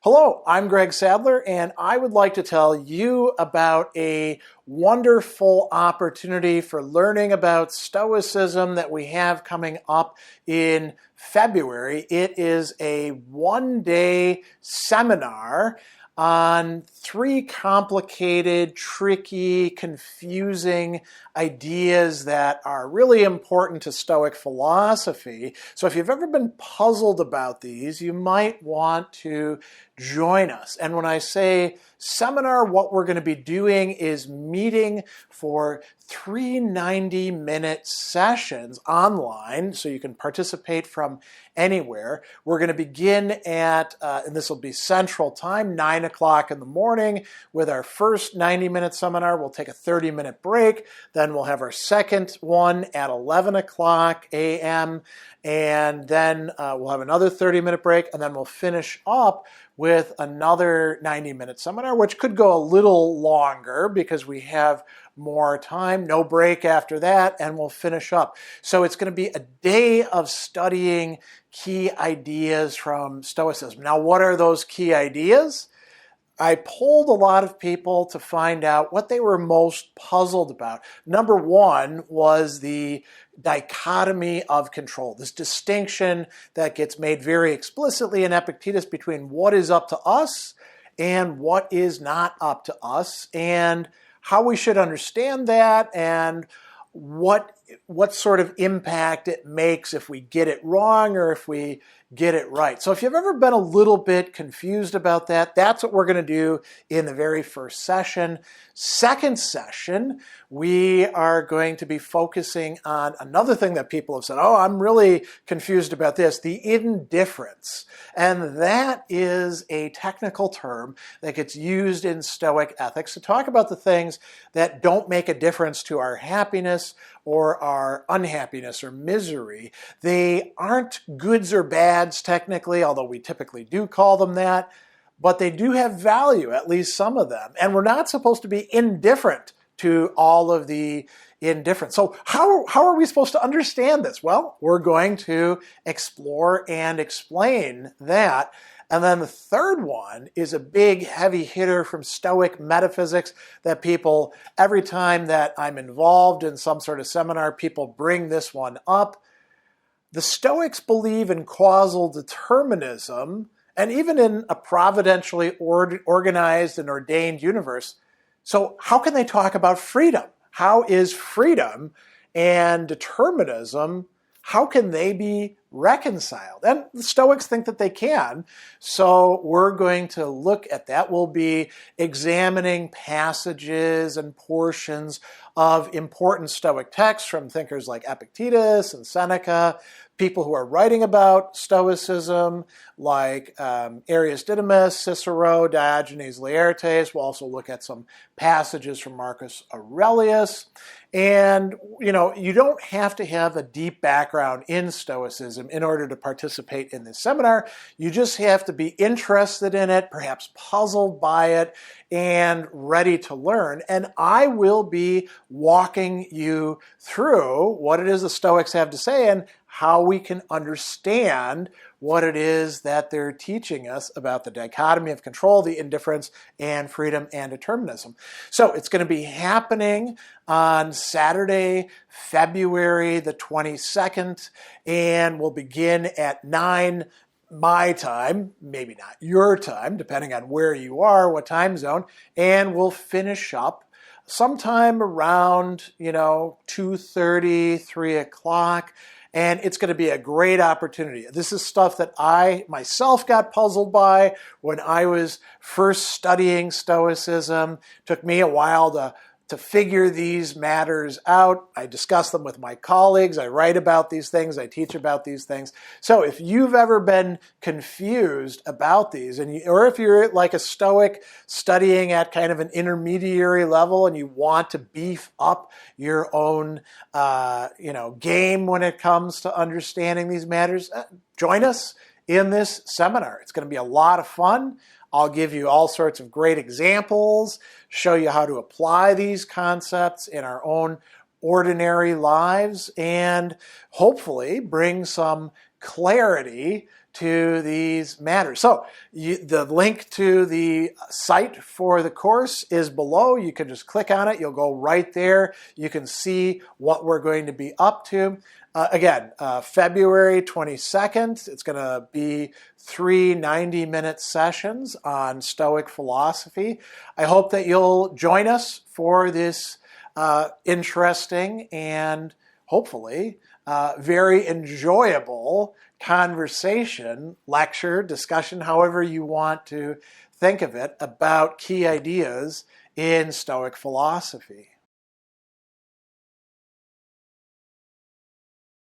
Hello, I'm Greg Sadler, and I would like to tell you about a wonderful opportunity for learning about Stoicism that we have coming up in February. It is a one-day seminar on three complicated, tricky, confusing ideas that are really important to Stoic philosophy. So if you've ever been puzzled about these, you might want to join us. And when I say seminar, what we're going to be doing is meeting for 3 90-minute sessions online, so you can participate from anywhere. We're going to begin at, and this will be Central Time, 9 o'clock in the morning with our first 90-minute seminar. We'll take a 30-minute break. Then we'll have our second one at 11 o'clock a.m. And then we'll have another 30-minute break. And then we'll finish up with another 90-minute seminar, which could go a little longer because we have more time, no break after that, and we'll finish up. So it's going to be a day of studying key ideas from Stoicism. Now, what are those key ideas? I polled a lot of people to find out what they were most puzzled about. Number one was the dichotomy of control, this distinction that gets made very explicitly in Epictetus between what is up to us and what is not up to us, and how we should understand that, and what sort of impact it makes if we get it wrong or if we get it right. So if you've ever been a little bit confused about that, that's what we're going to do in the very first session. Second session, we are going to be focusing on another thing that people have said, oh, I'm really confused about this, the indifferents. And that is a technical term that gets used in Stoic ethics to talk about the things that don't make a difference to our happiness or our unhappiness or misery. They aren't goods or bads technically, although we typically do call them that, but they do have value, at least some of them. And we're not supposed to be indifferent to all of the indifference. So how are we supposed to understand this? Well, we're going to explore and explain that. And then the third one is a big heavy hitter from Stoic metaphysics that people, every time that I'm involved in some sort of seminar, people bring this one up. The Stoics believe in causal determinism, and even in a providentially organized and ordained universe. So how can they talk about freedom? How is freedom and determinism, how can they be reconciled? And the Stoics think that they can. So we're going to look at that. We'll be examining passages and portions of important Stoic texts from thinkers like Epictetus and Seneca, people who are writing about Stoicism like Arius Didymus, Cicero, Diogenes Laertes. We'll also look at some passages from Marcus Aurelius. And, you don't have to have a deep background in Stoicism in order to participate in this seminar. You just have to be interested in it, perhaps puzzled by it, and ready to learn. And I will be walking you through what it is the Stoics have to say and how we can understand what it is that they're teaching us about the dichotomy of control, the indifference, and freedom and determinism. So it's going to be happening on Saturday, February the 22nd, and we'll begin at 9 my time, maybe not your time, depending on where you are, what time zone, and we'll finish up sometime around, 2:30, 3 o'clock. And it's going to be a great opportunity. This is stuff that I myself got puzzled by when I was first studying Stoicism. It took me a while to figure these matters out. I discuss them with my colleagues. I write about these things. I teach about these things. So if you've ever been confused about these, or if you're like a Stoic studying at kind of an intermediary level and you want to beef up your own game when it comes to understanding these matters, join us in this seminar. It's going to be a lot of fun. I'll give you all sorts of great examples, show you how to apply these concepts in our own ordinary lives, and hopefully bring some clarity to these matters. So the link to the site for the course is below. You can just click on it. You'll go right there. You can see what we're going to be up to. Again, February 22nd, it's going to be 3 90-minute sessions on Stoic philosophy. I hope that you'll join us for this interesting and hopefully very enjoyable conversation, lecture, discussion, however you want to think of it, about key ideas in Stoic philosophy.